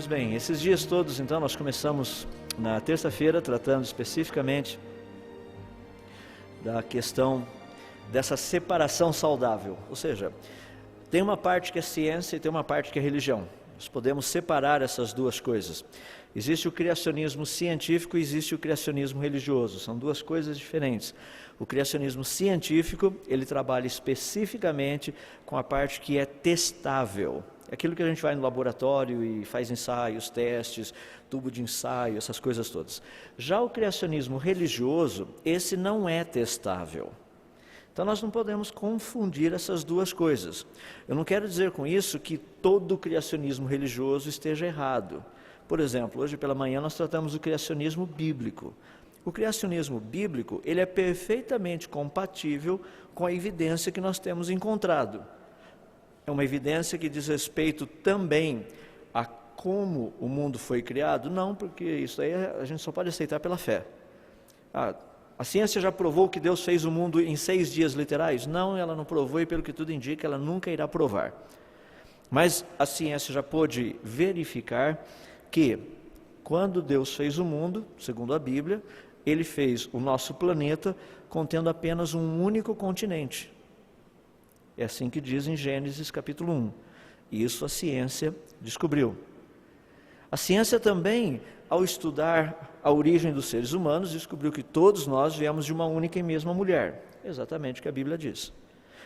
Pois bem, esses dias todos, então, nós começamos na terça-feira tratando especificamente da questão dessa separação saudável. Ou seja, tem uma parte que é ciência e tem uma parte que é religião. Nós podemos separar essas duas coisas. Existe o criacionismo científico e existe o criacionismo religioso. São duas coisas diferentes. O criacionismo científico, ele trabalha especificamente com a parte que é testável. É aquilo que a gente vai no laboratório e faz ensaios, testes, tubo de ensaio, essas coisas todas. Já o criacionismo religioso, esse não é testável. Então nós não podemos confundir essas duas coisas. Eu não quero dizer com isso que todo o criacionismo religioso esteja errado. Por exemplo, hoje pela manhã nós tratamos do criacionismo bíblico. O criacionismo bíblico, ele é perfeitamente compatível com a evidência que nós temos encontrado. É uma evidência que diz respeito também a como o mundo foi criado? Não, porque isso aí a gente só pode aceitar pela fé. A ciência já provou que Deus fez o mundo em 6 dias literais? Não, ela não provou e pelo que tudo indica, ela nunca irá provar. Mas a ciência já pôde verificar que quando Deus fez o mundo, segundo a Bíblia, Ele fez o nosso planeta contendo apenas um único continente. É assim que diz em Gênesis capítulo 1. Isso a ciência descobriu. A ciência também, ao estudar a origem dos seres humanos, descobriu que todos nós viemos de uma única e mesma mulher. Exatamente o que a Bíblia diz.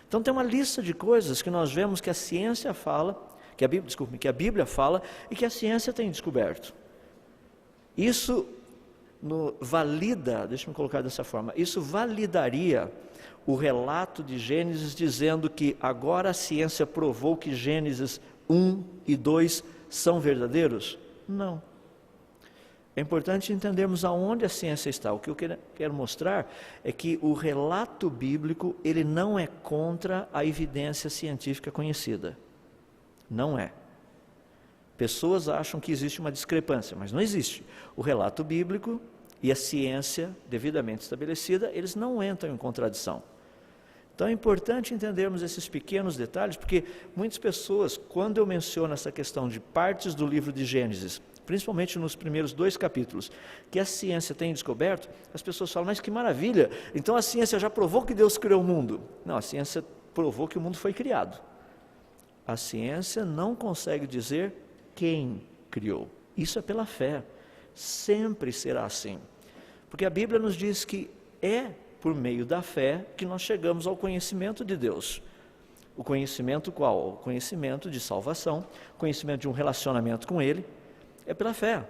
Então tem uma lista de coisas que nós vemos que a ciência fala, que a Bíblia fala e que a ciência tem descoberto. Isso valida, deixa eu me colocar dessa forma, isso validaria o relato de Gênesis dizendo que agora a ciência provou que Gênesis 1 e 2 são verdadeiros? Não. É importante entendermos aonde a ciência está. O que eu quero mostrar é que o relato bíblico, ele não é contra a evidência científica conhecida. Não é. Pessoas acham que existe uma discrepância, mas não existe. O relato bíblico e a ciência devidamente estabelecida, eles não entram em contradição. Então é importante entendermos esses pequenos detalhes, porque muitas pessoas, quando eu menciono essa questão de partes do livro de Gênesis, principalmente nos primeiros 2 capítulos, que a ciência tem descoberto, as pessoas falam, mas que maravilha, então a ciência já provou que Deus criou o mundo. Não, a ciência provou que o mundo foi criado. A ciência não consegue dizer quem criou. Isso é pela fé. Sempre será assim. Porque a Bíblia nos diz que é por meio da fé que nós chegamos ao conhecimento de Deus. O conhecimento qual? O conhecimento de salvação, conhecimento de um relacionamento com Ele, é pela fé.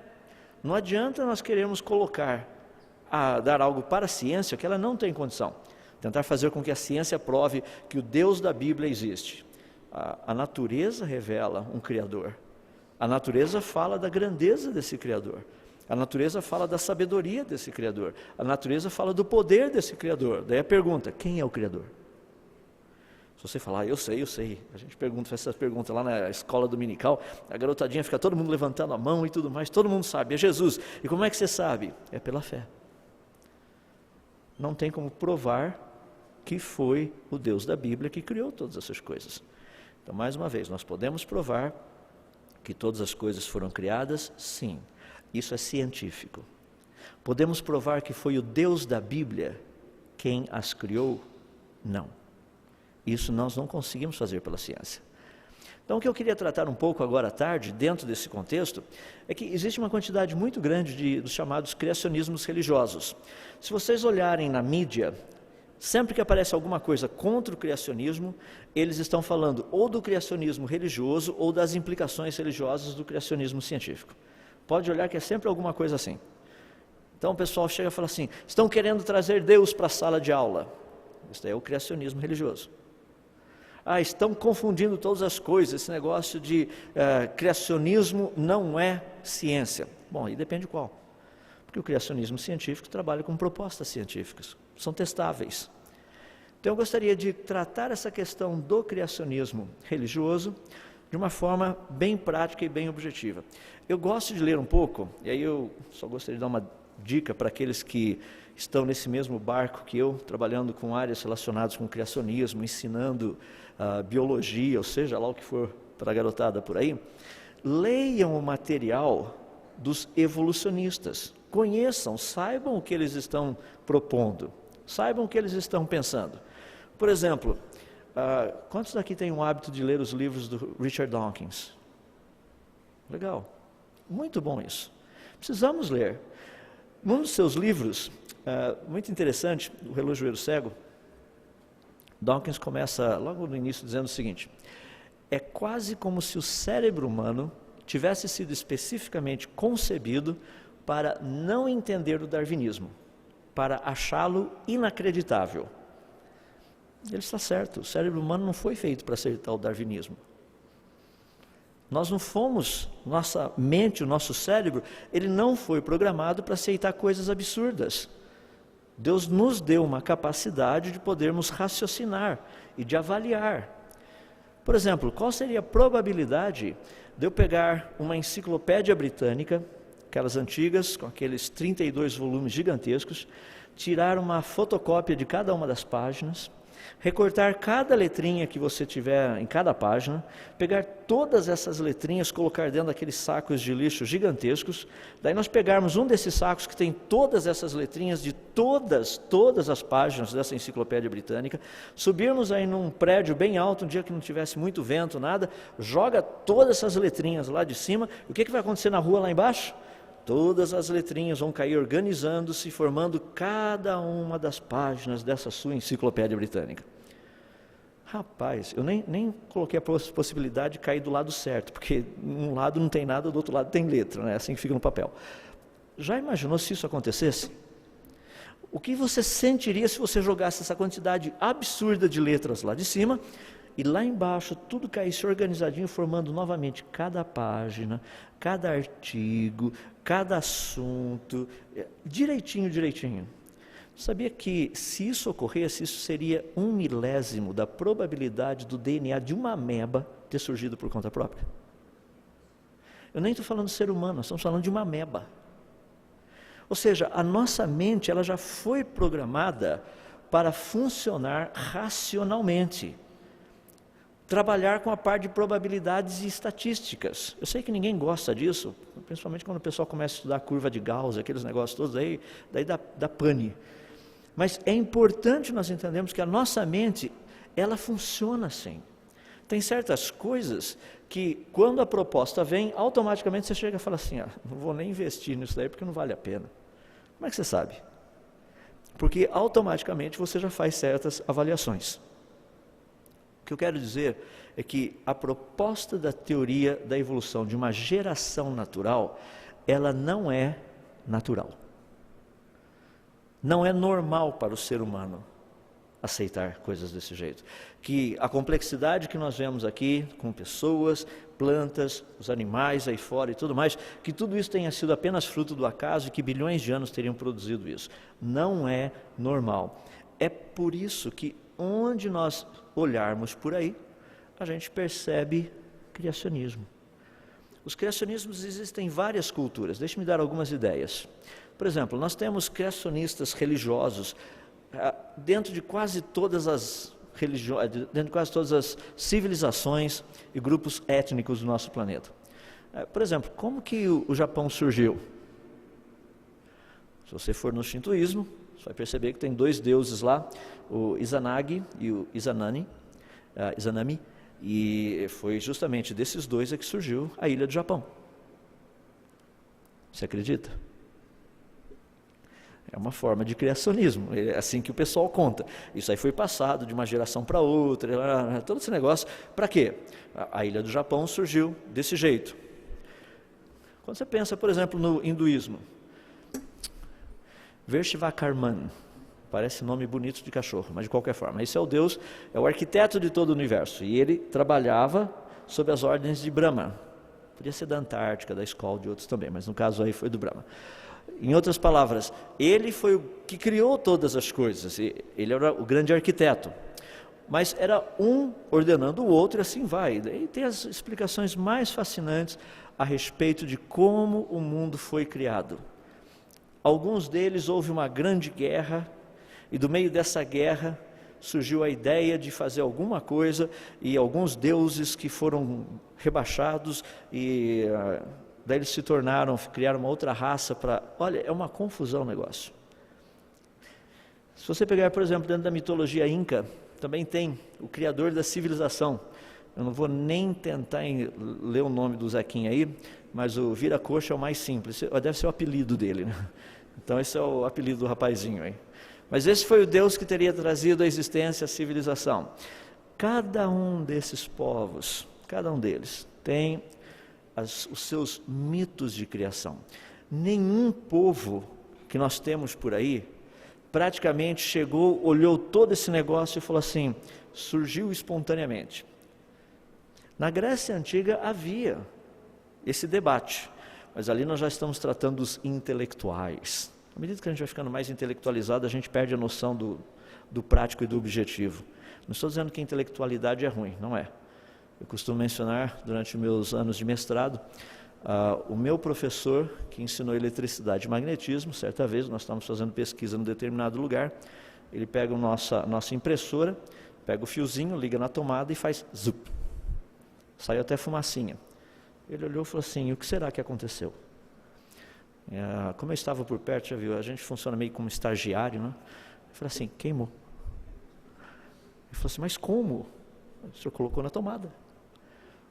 Não adianta nós queremos dar algo para a ciência que ela não tem condição. Tentar fazer com que a ciência prove que o Deus da Bíblia existe. A natureza revela um Criador. A natureza fala da grandeza desse Criador. A natureza fala da sabedoria desse Criador. A natureza fala do poder desse Criador. Daí a pergunta, quem é o Criador? Se você falar, eu sei. A gente faz essa pergunta lá na escola dominical, a garotadinha fica todo mundo levantando a mão e tudo mais, todo mundo sabe, é Jesus. E como é que você sabe? É pela fé. Não tem como provar que foi o Deus da Bíblia que criou todas essas coisas. Então, mais uma vez, nós podemos provar que todas as coisas foram criadas? Sim. Isso é científico. Podemos provar que foi o Deus da Bíblia quem as criou? Não. Isso nós não conseguimos fazer pela ciência. Então, o que eu queria tratar um pouco agora à tarde, dentro desse contexto, é que existe uma quantidade muito grande dos chamados criacionismos religiosos. Se vocês olharem na mídia, sempre que aparece alguma coisa contra o criacionismo, eles estão falando ou do criacionismo religioso ou das implicações religiosas do criacionismo científico. Pode olhar que é sempre alguma coisa assim. Então o pessoal chega e fala assim, estão querendo trazer Deus para a sala de aula. Isso daí é o criacionismo religioso. Estão confundindo todas as coisas, esse negócio de criacionismo não é ciência. Bom, aí depende qual. Porque o criacionismo científico trabalha com propostas científicas, são testáveis. Então eu gostaria de tratar essa questão do criacionismo religioso de uma forma bem prática e bem objetiva. Eu gosto de ler um pouco, e aí eu só gostaria de dar uma dica para aqueles que estão nesse mesmo barco que eu, trabalhando com áreas relacionadas com criacionismo, ensinando biologia, ou seja lá o que for para a garotada por aí. leiam o material dos evolucionistas, conheçam, saibam o que eles estão propondo, saibam o que eles estão pensando. Por exemplo, quantos daqui têm o hábito de ler os livros do Richard Dawkins? Legal, muito bom isso. Precisamos ler. Num dos seus livros, muito interessante, O Relojoeiro Cego, Dawkins começa logo no início dizendo o seguinte: é quase como se o cérebro humano tivesse sido especificamente concebido para não entender o darwinismo, para achá-lo inacreditável. Ele está certo, o cérebro humano não foi feito para aceitar o darwinismo. Nós não fomos, nossa mente, o nosso cérebro, ele não foi programado para aceitar coisas absurdas. Deus nos deu uma capacidade de podermos raciocinar e de avaliar. Por exemplo, qual seria a probabilidade de eu pegar uma enciclopédia britânica, aquelas antigas, com aqueles 32 volumes gigantescos, tirar uma fotocópia de cada uma das páginas, recortar cada letrinha que você tiver em cada página, pegar todas essas letrinhas, colocar dentro daqueles sacos de lixo gigantescos, daí nós pegarmos um desses sacos que tem todas essas letrinhas de todas as páginas dessa enciclopédia britânica, subirmos aí num prédio bem alto, um dia que não tivesse muito vento, nada, joga todas essas letrinhas lá de cima, e o que vai acontecer na rua lá embaixo? Todas as letrinhas vão cair organizando-se, formando cada uma das páginas dessa sua enciclopédia britânica. Rapaz, eu nem coloquei a possibilidade de cair do lado certo, porque um lado não tem nada, do outro lado tem letra, né? Assim que fica no papel. Já imaginou se isso acontecesse? O que você sentiria se você jogasse essa quantidade absurda de letras lá de cima, e lá embaixo tudo caísse organizadinho, formando novamente cada página, cada artigo, cada assunto, direitinho. Sabia que se isso ocorresse, isso seria 1/1000 da probabilidade do DNA de uma ameba ter surgido por conta própria? Eu nem estou falando de ser humano, nós estamos falando de uma ameba. Ou seja, a nossa mente ela já foi programada para funcionar racionalmente. Trabalhar com a parte de probabilidades e estatísticas. Eu sei que ninguém gosta disso, principalmente quando o pessoal começa a estudar a curva de Gauss, aqueles negócios todos aí, daí dá pane. Mas é importante nós entendermos que a nossa mente, ela funciona assim. Tem certas coisas que, quando a proposta vem, automaticamente você chega e fala assim, não vou nem investir nisso daí porque não vale a pena. Como é que você sabe? Porque automaticamente você já faz certas avaliações. O que eu quero dizer é que a proposta da teoria da evolução de uma geração natural, ela não é natural. Não é normal para o ser humano aceitar coisas desse jeito. Que a complexidade que nós vemos aqui, com pessoas, plantas, os animais aí fora e tudo mais, que tudo isso tenha sido apenas fruto do acaso e que bilhões de anos teriam produzido isso. Não é normal. É por isso que onde nós olharmos por aí, a gente percebe criacionismo. Os criacionismos existem em várias culturas. Deixe-me dar algumas ideias. Por exemplo, nós temos criacionistas religiosos dentro de quase todas as religiões, dentro de quase todas as civilizações e grupos étnicos do nosso planeta. Por exemplo, como que o Japão surgiu? Se você for no shintoísmo, você vai perceber que tem 2 deuses lá, o Izanagi e o Izanami, e foi justamente desses 2 que surgiu a ilha do Japão. Você acredita? É uma forma de criacionismo, é assim que o pessoal conta. Isso aí foi passado de uma geração para outra, todo esse negócio. Para quê? A ilha do Japão surgiu desse jeito. Quando você pensa, por exemplo, no hinduísmo, Vaishvakarman, parece nome bonito de cachorro, mas de qualquer forma, esse é o Deus, é o arquiteto de todo o universo, e ele trabalhava sob as ordens de Brahma. Podia ser da Antártica, da Skol, de outros também, mas no caso aí foi do Brahma. Em outras palavras, ele foi o que criou todas as coisas, ele era o grande arquiteto, mas era um ordenando o outro e assim vai. E tem as explicações mais fascinantes a respeito de como o mundo foi criado. Alguns deles houve uma grande guerra, e do meio dessa guerra surgiu a ideia de fazer alguma coisa e alguns deuses que foram rebaixados e daí eles se tornaram, criaram uma outra raça para... Olha, é uma confusão o negócio. Se você pegar, por exemplo, dentro da mitologia inca, também tem o criador da civilização. Eu não vou nem tentar ler o nome do Zequinha aí, mas o Viracocha é o mais simples. Deve ser o apelido dele, né? Então esse é o apelido do rapazinho aí. Mas esse foi o Deus que teria trazido à existência a civilização. Cada um desses povos, cada um deles, tem os seus mitos de criação. Nenhum povo que nós temos por aí, praticamente chegou, olhou todo esse negócio e falou assim, surgiu espontaneamente. Na Grécia Antiga havia esse debate, mas ali nós já estamos tratando dos intelectuais. À medida que a gente vai ficando mais intelectualizado, a gente perde a noção do prático e do objetivo. Não estou dizendo que a intelectualidade é ruim, não é. Eu costumo mencionar, durante meus anos de mestrado, o meu professor, que ensinou eletricidade e magnetismo, certa vez nós estávamos fazendo pesquisa num determinado lugar, ele pega a nossa impressora, pega o fiozinho, liga na tomada e faz zup. Saiu até fumacinha. Ele olhou e falou assim, o que será que aconteceu? Como eu estava por perto, já viu, a gente funciona meio como estagiário, né? Eu falei assim, queimou. Ele falou assim, mas como? O senhor colocou na tomada.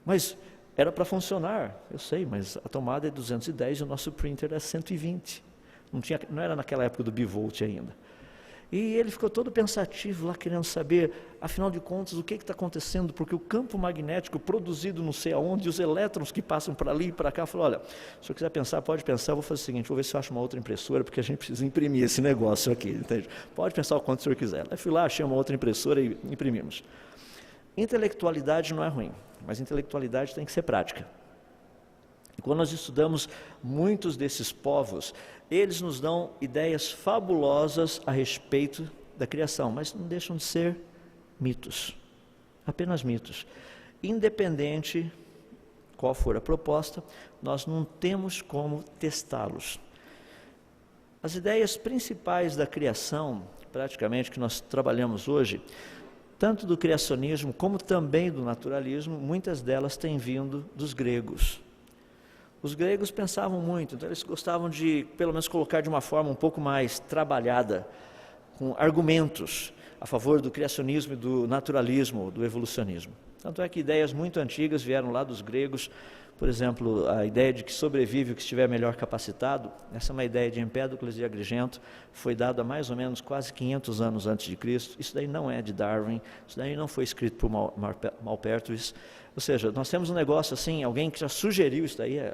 Mas era para funcionar, eu sei, mas a tomada é 210 e o nosso printer é 120. Não era naquela época do bivolt ainda. E ele ficou todo pensativo lá, querendo saber, afinal de contas, o que está acontecendo, porque o campo magnético produzido não sei aonde, os elétrons que passam para ali e para cá, falou, olha, se eu quiser pensar, pode pensar, eu vou fazer o seguinte, vou ver se eu acho uma outra impressora, porque a gente precisa imprimir esse negócio aqui, entende? Pode pensar o quanto o senhor quiser. Aí fui lá, achei uma outra impressora e imprimimos. Intelectualidade não é ruim, mas intelectualidade tem que ser prática. E quando nós estudamos muitos desses povos, eles nos dão ideias fabulosas a respeito da criação, mas não deixam de ser mitos, apenas mitos. Independente qual for a proposta, nós não temos como testá-los. As ideias principais da criação, praticamente, que nós trabalhamos hoje, tanto do criacionismo como também do naturalismo, muitas delas têm vindo dos gregos. Os gregos pensavam muito, então eles gostavam de, pelo menos, colocar de uma forma um pouco mais trabalhada, com argumentos a favor do criacionismo e do naturalismo, do evolucionismo. Tanto é que ideias muito antigas vieram lá dos gregos, por exemplo, a ideia de que sobrevive o que estiver melhor capacitado, essa é uma ideia de Empédocles e Agrigento, foi dada mais ou menos quase 500 anos antes de Cristo. Isso daí não é de Darwin, isso daí não foi escrito por Malpertuis. Ou seja, nós temos um negócio assim, alguém que já sugeriu isso daí,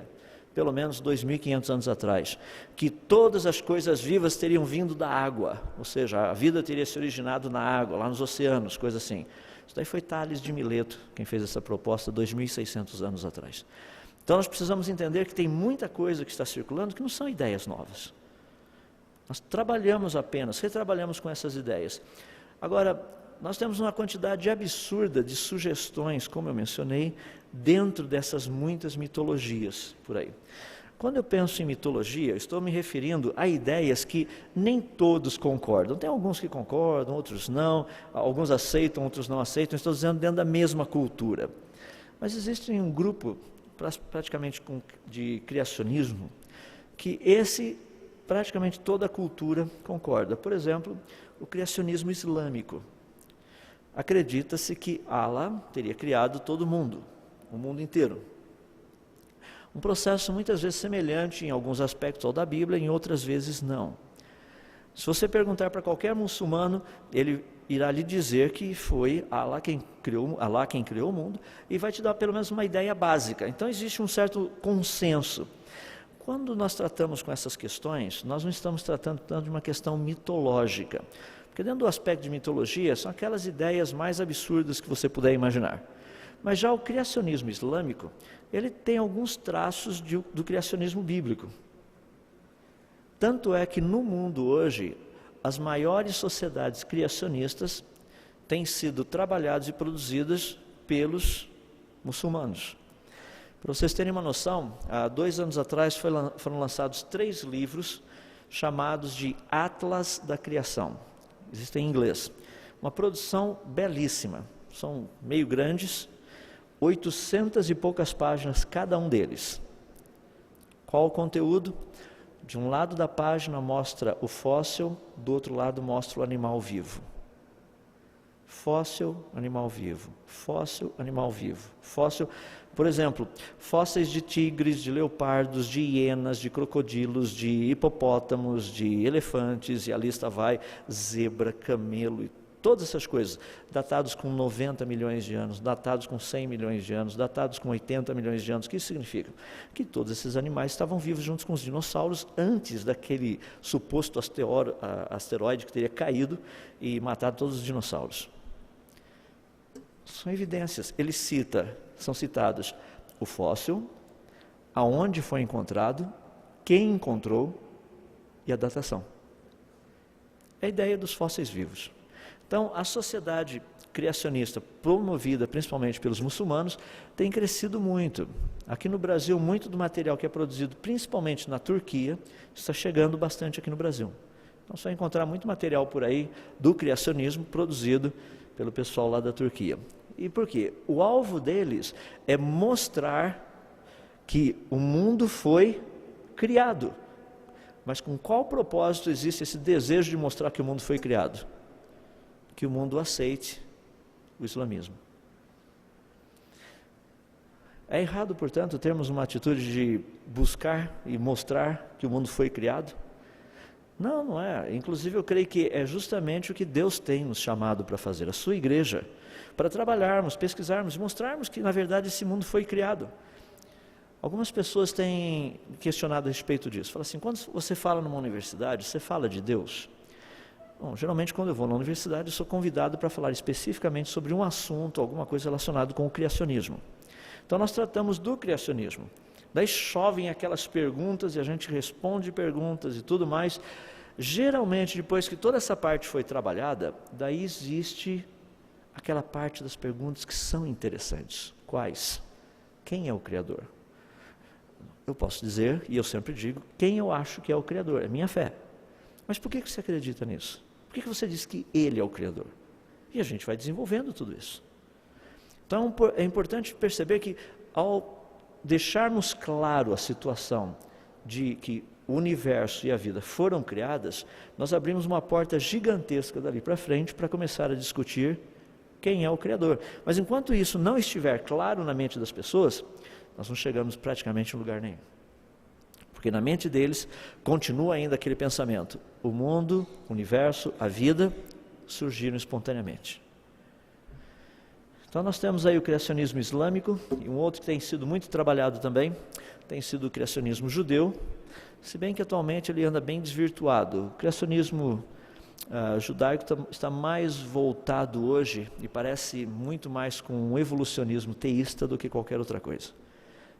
pelo menos 2.500 anos atrás, que todas as coisas vivas teriam vindo da água, ou seja, a vida teria se originado na água, lá nos oceanos, coisa assim. Isso daí foi Tales de Mileto, quem fez essa proposta 2.600 anos atrás. Então nós precisamos entender que tem muita coisa que está circulando que não são ideias novas. Nós trabalhamos apenas, retrabalhamos com essas ideias. Agora, nós temos uma quantidade absurda de sugestões, como eu mencionei, dentro dessas muitas mitologias por aí. Quando eu penso em mitologia, eu estou me referindo a ideias que nem todos concordam. Tem alguns que concordam, outros não, alguns aceitam, outros não aceitam, estou dizendo dentro da mesma cultura. Mas existe um grupo, praticamente de criacionismo, que praticamente toda a cultura concorda. Por exemplo, o criacionismo islâmico. Acredita-se que Allah teria criado todo mundo, o mundo inteiro. Um processo muitas vezes semelhante em alguns aspectos ao da Bíblia, em outras vezes não. Se você perguntar para qualquer muçulmano, ele irá lhe dizer que foi Allah quem criou o mundo e vai te dar pelo menos uma ideia básica. Então existe um certo consenso. Quando nós tratamos com essas questões, nós não estamos tratando tanto de uma questão mitológica. Porque dentro do aspecto de mitologia, são aquelas ideias mais absurdas que você puder imaginar. Mas já o criacionismo islâmico, ele tem alguns traços do criacionismo bíblico. Tanto é que no mundo hoje, as maiores sociedades criacionistas têm sido trabalhadas e produzidas pelos muçulmanos. Para vocês terem uma noção, há 2 anos atrás foram lançados 3 livros chamados de Atlas da Criação. Existem em inglês. uma produção belíssima, são meio grandes, 800 e poucas páginas cada um deles. Qual o conteúdo? De um lado da página mostra o fóssil, do outro lado mostra o animal vivo. Fóssil, animal vivo. Fóssil, animal vivo. Fóssil, por exemplo, fósseis de tigres, de leopardos, de hienas, de crocodilos, de hipopótamos, de elefantes, e a lista vai, zebra, camelo, e todas essas coisas, datados com 90 milhões de anos, datados com 100 milhões de anos, datados com 80 milhões de anos. O que isso significa? Que todos esses animais estavam vivos juntos com os dinossauros antes daquele suposto asteroide que teria caído e matado todos os dinossauros. São evidências. Ele cita, são citados o fóssil, aonde foi encontrado, quem encontrou e a datação. É a ideia dos fósseis vivos. Então, a sociedade criacionista, promovida principalmente pelos muçulmanos, tem crescido muito. Aqui no Brasil, muito do material que é produzido, principalmente na Turquia, está chegando bastante aqui no Brasil. Então, você vai encontrar muito material por aí do criacionismo produzido pelo pessoal lá da Turquia. E por quê? O alvo deles é mostrar que o mundo foi criado. Mas com qual propósito existe esse desejo de mostrar que o mundo foi criado? Que o mundo aceite o islamismo. É errado, portanto, termos uma atitude de buscar e mostrar que o mundo foi criado? Não, não é. Inclusive, eu creio que é justamente o que Deus tem nos chamado para fazer, a sua igreja, para trabalharmos, pesquisarmos, mostrarmos que, na verdade, esse mundo foi criado. Algumas pessoas têm questionado a respeito disso. Falam assim, quando você fala numa universidade, você fala de Deus? Bom, geralmente, quando eu vou na universidade, eu sou convidado para falar especificamente sobre um assunto, alguma coisa relacionada com o criacionismo. Então, nós tratamos do criacionismo. Daí chovem aquelas perguntas e a gente responde perguntas e tudo mais. Geralmente, depois que toda essa parte foi trabalhada, daí existe aquela parte das perguntas que são interessantes. Quais? Quem é o Criador? Eu posso dizer, e eu sempre digo, quem eu acho que é o Criador, é minha fé. Mas por que você acredita nisso? Por que você diz que Ele é o Criador? E a gente vai desenvolvendo tudo isso. Então é importante perceber que ao deixarmos claro a situação de que o universo e a vida foram criadas, nós abrimos uma porta gigantesca dali para frente para começar a discutir quem é o Criador. Mas enquanto isso não estiver claro na mente das pessoas, nós não chegamos praticamente em lugar nenhum. Porque na mente deles continua ainda aquele pensamento: o mundo, o universo, a vida surgiram espontaneamente. Então nós temos aí o criacionismo islâmico, e um outro que tem sido muito trabalhado também, tem sido o criacionismo judeu, se bem que atualmente ele anda bem desvirtuado. O criacionismo judaico está mais voltado hoje, e parece muito mais com um evolucionismo teísta do que qualquer outra coisa.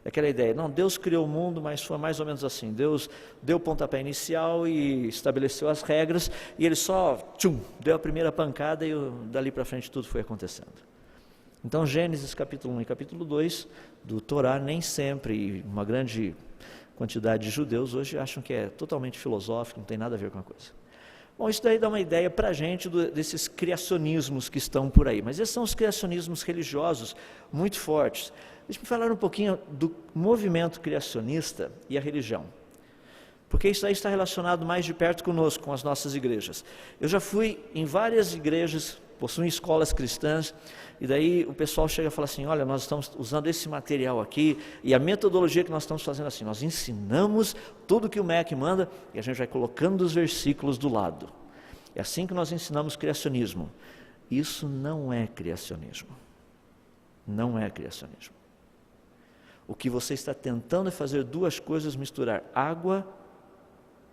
É aquela ideia, não, Deus criou o mundo, mas foi mais ou menos assim. Deus deu o pontapé inicial e estabeleceu as regras, e ele só, deu a primeira pancada e dali para frente tudo foi acontecendo. Então, Gênesis capítulo 1 e capítulo 2 do Torá, nem sempre, e uma grande quantidade de judeus hoje acham que é totalmente filosófico, não tem nada a ver com a coisa. Bom, isso daí dá uma ideia para a gente desses criacionismos que estão por aí, mas esses são os criacionismos religiosos muito fortes. Deixa eu falar um pouquinho do movimento criacionista e a religião, porque isso aí está relacionado mais de perto conosco, com as nossas igrejas. Eu já fui em várias igrejas, possuem escolas cristãs, e daí o pessoal chega e fala assim, olha, nós estamos usando esse material aqui, e a metodologia que nós estamos fazendo assim, nós ensinamos tudo que o MEC manda, e a gente vai colocando os versículos do lado. É assim que nós ensinamos criacionismo. Isso não é criacionismo. Não é criacionismo. O que você está tentando é fazer duas coisas, misturar água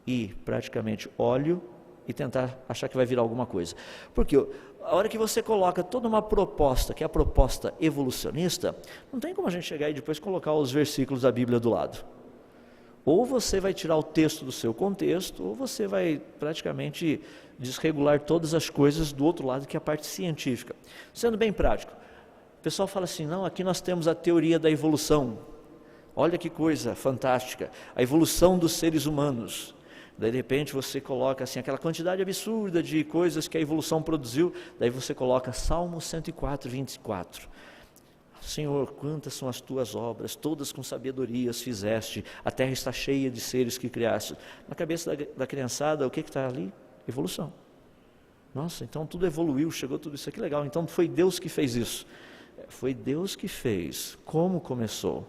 e praticamente óleo, e tentar achar que vai virar alguma coisa. Porque a hora que você coloca toda uma proposta, que é a proposta evolucionista, não tem como a gente chegar e depois colocar os versículos da Bíblia do lado. Ou você vai tirar o texto do seu contexto, ou você vai praticamente desregular todas as coisas do outro lado, que é a parte científica. Sendo bem prático, o pessoal fala assim, não, aqui nós temos a teoria da evolução. Olha que coisa fantástica, a evolução dos seres humanos. Daí de repente você coloca assim, aquela quantidade absurda de coisas que a evolução produziu, daí você coloca Salmo 104, 24. Senhor, quantas são as tuas obras, todas com sabedoria as fizeste, a terra está cheia de seres que criaste. Na cabeça da criançada, o que está ali? Evolução. Nossa, então tudo evoluiu, chegou tudo isso aqui, legal. Então foi Deus que fez isso. Foi Deus que fez. Como começou?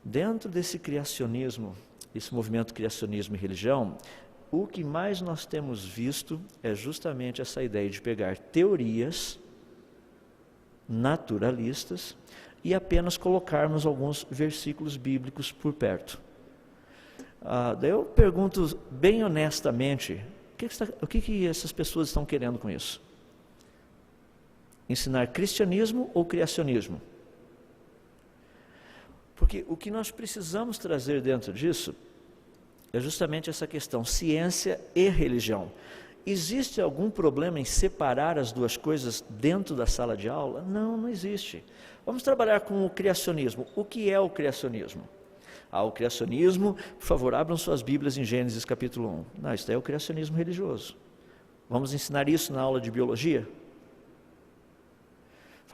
Dentro desse criacionismo, esse movimento criacionismo e religião, o que mais nós temos visto é justamente essa ideia de pegar teorias naturalistas e apenas colocarmos alguns versículos bíblicos por perto. Daí eu pergunto bem honestamente, o que essas pessoas estão querendo com isso? Ensinar cristianismo ou criacionismo? Porque o que nós precisamos trazer dentro disso é justamente essa questão, ciência e religião. Existe algum problema em separar as duas coisas dentro da sala de aula? Não, não existe. Vamos trabalhar com o criacionismo. O que é o criacionismo? O criacionismo, por favor, abram suas Bíblias em Gênesis capítulo 1. Não, isso daí é o criacionismo religioso. Vamos ensinar isso na aula de biologia?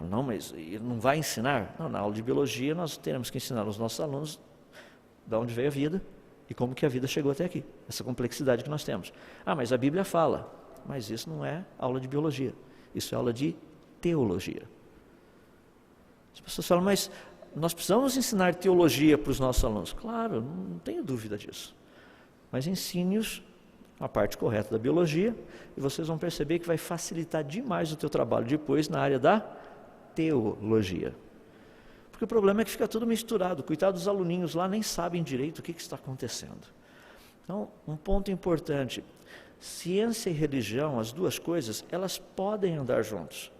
Não, mas ele não vai ensinar? Não, na aula de biologia nós teremos que ensinar aos nossos alunos de onde veio a vida e como que a vida chegou até aqui, essa complexidade que nós temos. Mas a Bíblia fala, mas isso não é aula de biologia, isso é aula de teologia. As pessoas falam, mas nós precisamos ensinar teologia para os nossos alunos. Claro, não tenho dúvida disso, mas ensine-os a parte correta da biologia e vocês vão perceber que vai facilitar demais o teu trabalho depois na área da teologia. Porque o problema é que fica tudo misturado, coitado dos aluninhos lá nem sabem direito o que está acontecendo. Então, um ponto importante, ciência e religião, as duas coisas, elas podem andar juntos.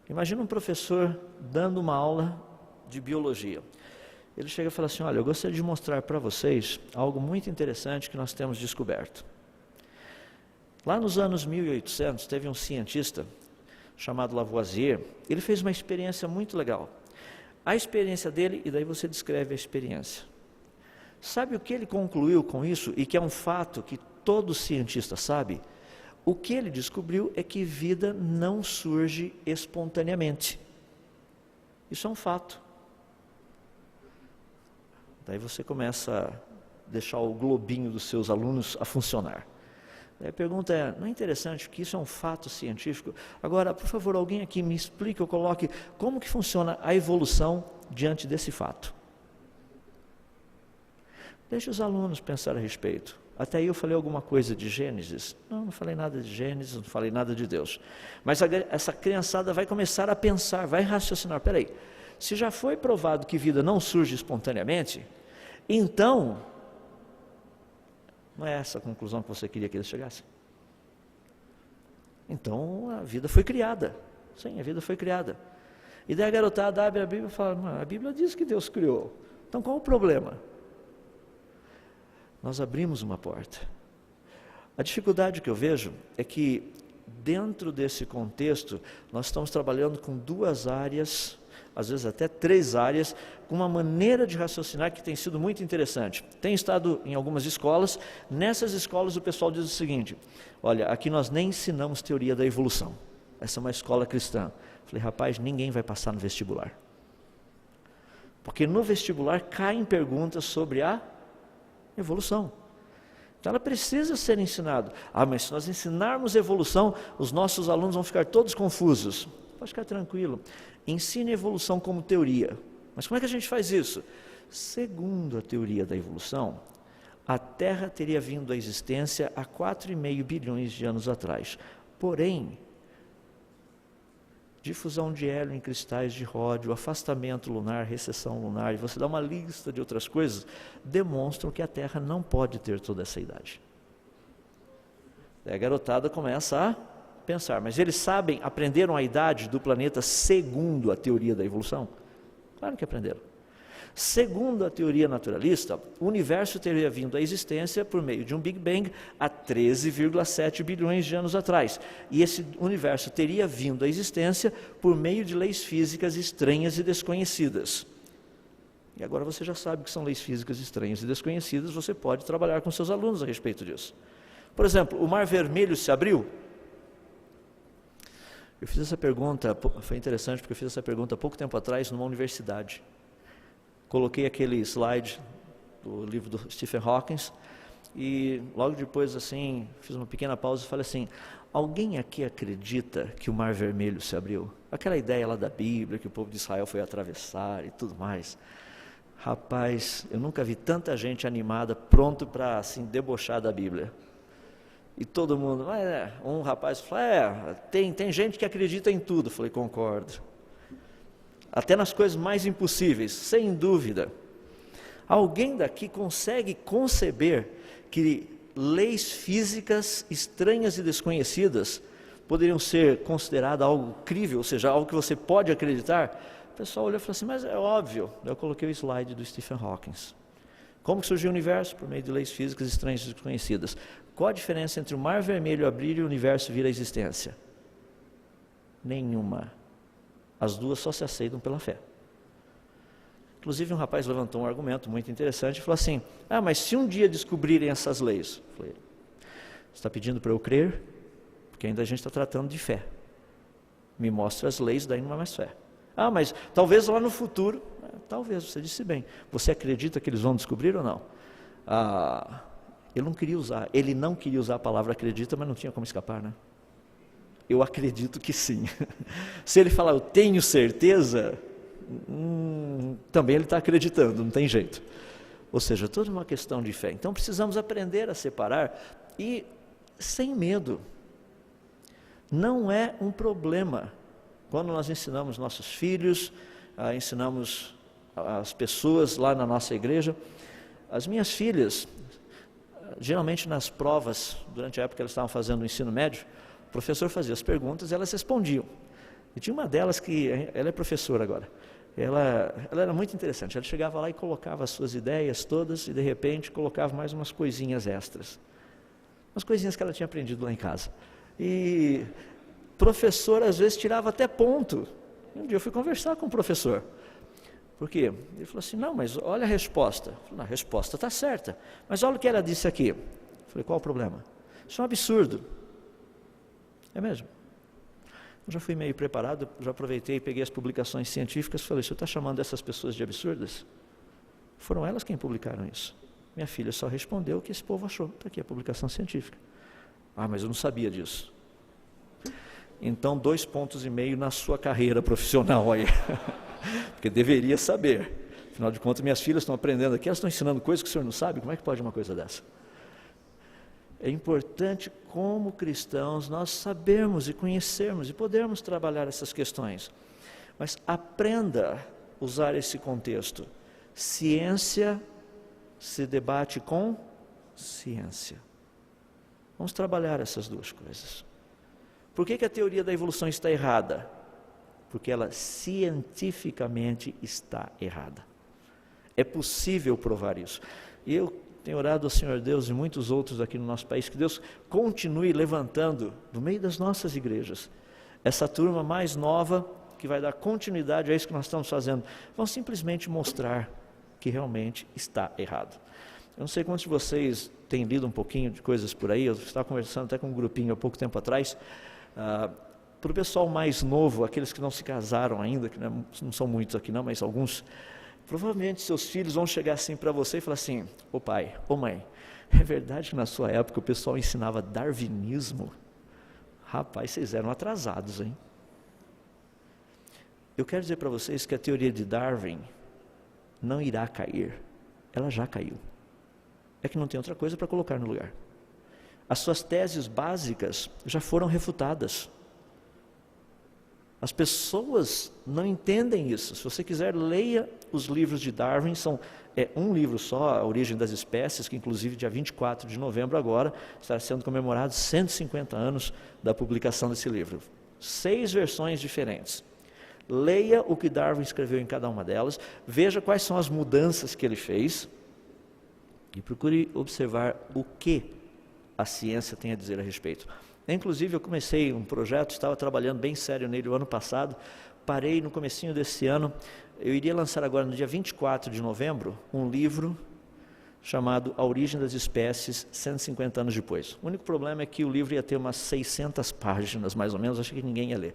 Imagina um professor dando uma aula de biologia. Ele chega e fala assim, olha, eu gostaria de mostrar para vocês algo muito interessante que nós temos descoberto. Lá nos anos 1800, teve um cientista chamado Lavoisier, ele fez uma experiência muito legal. A experiência dele, e daí você descreve a experiência. Sabe o que ele concluiu com isso, e que é um fato que todo cientista sabe? O que ele descobriu é que vida não surge espontaneamente. Isso é um fato. Daí você começa a deixar o globinho dos seus alunos a funcionar. Daí a pergunta é, não é interessante que isso é um fato científico? Agora, por favor, alguém aqui me explique ou coloque como que funciona a evolução diante desse fato. Deixe os alunos pensar a respeito. Até aí eu falei alguma coisa de Gênesis? Não falei nada de Gênesis, não falei nada de Deus. Mas essa criançada vai começar a pensar, vai raciocinar. Peraí, se já foi provado que vida não surge espontaneamente, então não é essa a conclusão que você queria que eles chegassem? Então a vida foi criada. Sim, a vida foi criada. E daí a garotada abre a Bíblia e fala, a Bíblia diz que Deus criou. Então qual o problema? Nós abrimos uma porta. A dificuldade que eu vejo é que dentro desse contexto nós estamos trabalhando com duas áreas, às vezes até três áreas, com uma maneira de raciocinar que tem sido muito interessante. Tenho estado em algumas escolas, nessas escolas o pessoal diz o seguinte, olha, aqui nós nem ensinamos teoria da evolução, essa é uma escola cristã. Falei, rapaz, ninguém vai passar no vestibular. Porque no vestibular caem perguntas sobre a evolução. Então ela precisa ser ensinada. Mas se nós ensinarmos evolução, os nossos alunos vão ficar todos confusos. Pode ficar tranquilo. Ensine evolução como teoria. Mas como é que a gente faz isso? Segundo a teoria da evolução, a Terra teria vindo à existência há 4,5 bilhões de anos atrás. Porém, difusão de hélio em cristais de ródio, afastamento lunar, recessão lunar, e você dá uma lista de outras coisas, demonstram que a Terra não pode ter toda essa idade. Daí a garotada começa a pensar, mas eles sabem, aprenderam a idade do planeta segundo a teoria da evolução? Claro que aprenderam. Segundo a teoria naturalista, o universo teria vindo à existência por meio de um Big Bang há 13,7 bilhões de anos atrás. E esse universo teria vindo à existência por meio de leis físicas estranhas e desconhecidas. E agora você já sabe que são leis físicas estranhas e desconhecidas, você pode trabalhar com seus alunos a respeito disso. Por exemplo, o Mar Vermelho se abriu? Eu fiz essa pergunta, foi interessante porque eu fiz essa pergunta há pouco tempo atrás numa universidade. Coloquei aquele slide do livro do Stephen Hawking e logo depois assim, fiz uma pequena pausa e falei assim, alguém aqui acredita que o Mar Vermelho se abriu? Aquela ideia lá da Bíblia, que o povo de Israel foi atravessar e tudo mais. Rapaz, eu nunca vi tanta gente animada, pronto para assim, debochar da Bíblia. E todo mundo, um rapaz falou, tem gente que acredita em tudo. Eu falei, concordo. Até nas coisas mais impossíveis, sem dúvida. Alguém daqui consegue conceber que leis físicas estranhas e desconhecidas poderiam ser consideradas algo crível, ou seja, algo que você pode acreditar? O pessoal olhou e falou assim, mas é óbvio. Eu coloquei o slide do Stephen Hawking. Como que surgiu o universo? Por meio de leis físicas estranhas e desconhecidas. Qual a diferença entre o Mar Vermelho abrir e o universo vir à existência? Nenhuma. As duas só se aceitam pela fé. Inclusive um rapaz levantou um argumento muito interessante e falou assim, mas se um dia descobrirem essas leis? Eu falei, você está pedindo para eu crer? Porque ainda a gente está tratando de fé. Me mostra as leis, daí não há mais fé. Mas talvez lá no futuro, talvez, você disse bem. Você acredita que eles vão descobrir ou não? Ele não queria usar a palavra acredita, mas não tinha como escapar, né? Eu acredito que sim. Se ele falar, eu tenho certeza, também ele está acreditando, não tem jeito. Ou seja, toda uma questão de fé. Então precisamos aprender a separar e sem medo. Não é um problema. Quando nós ensinamos nossos filhos, ensinamos as pessoas lá na nossa igreja, as minhas filhas, geralmente nas provas, durante a época que elas estavam fazendo o ensino médio, o professor fazia as perguntas e elas respondiam. E tinha uma delas que, ela é professora agora, ela era muito interessante, ela chegava lá e colocava as suas ideias todas e de repente colocava mais umas coisinhas extras. Umas coisinhas que ela tinha aprendido lá em casa. E o professor às vezes tirava até ponto. Um dia eu fui conversar com o professor. Por quê? Ele falou assim, não, mas olha a resposta. Eu falei, a resposta está certa. Mas olha o que ela disse aqui. Eu falei, qual o problema? Isso é um absurdo. É mesmo? Eu já fui meio preparado, já aproveitei, peguei as publicações científicas e falei, o senhor está chamando essas pessoas de absurdas? Foram elas quem publicaram isso. Minha filha só respondeu o que esse povo achou. Está aqui a publicação científica. Mas eu não sabia disso. Então, 2,5 pontos na sua carreira profissional aí. Porque deveria saber. Afinal de contas, minhas filhas estão aprendendo aqui, elas estão ensinando coisas que o senhor não sabe. Como é que pode uma coisa dessa? É importante, como cristãos, nós sabermos e conhecermos e podermos trabalhar essas questões. Mas aprenda a usar esse contexto. Ciência se debate com ciência. Vamos trabalhar essas duas coisas. Por que a teoria da evolução está errada? Porque ela cientificamente está errada. É possível provar isso. E eu tenho orado ao Senhor Deus e muitos outros aqui no nosso país, que Deus continue levantando, no meio das nossas igrejas, essa turma mais nova, que vai dar continuidade a isso que nós estamos fazendo. Vão simplesmente mostrar que realmente está errado. Eu não sei quantos de vocês têm lido um pouquinho de coisas por aí, eu estava conversando até com um grupinho há pouco tempo atrás, para o pessoal mais novo, aqueles que não se casaram ainda, que não são muitos aqui não, mas alguns, provavelmente seus filhos vão chegar assim para você e falar assim, ô pai, ô mãe, é verdade que na sua época o pessoal ensinava darwinismo? Rapaz, vocês eram atrasados, hein? Eu quero dizer para vocês que a teoria de Darwin não irá cair, ela já caiu. É que não tem outra coisa para colocar no lugar. As suas teses básicas já foram refutadas. As pessoas não entendem isso. Se você quiser, leia os livros de Darwin, é um livro só, A Origem das Espécies, que inclusive dia 24 de novembro agora, está sendo comemorados 150 anos da publicação desse livro. 6 versões diferentes. Leia o que Darwin escreveu em cada uma delas, veja quais são as mudanças que ele fez e procure observar o que a ciência tem a dizer a respeito. Inclusive eu comecei um projeto, estava trabalhando bem sério nele o ano passado, parei no comecinho desse ano, eu iria lançar agora no dia 24 de novembro um livro chamado A Origem das Espécies, 150 anos depois. O único problema é que o livro ia ter umas 600 páginas, mais ou menos, achei que ninguém ia ler.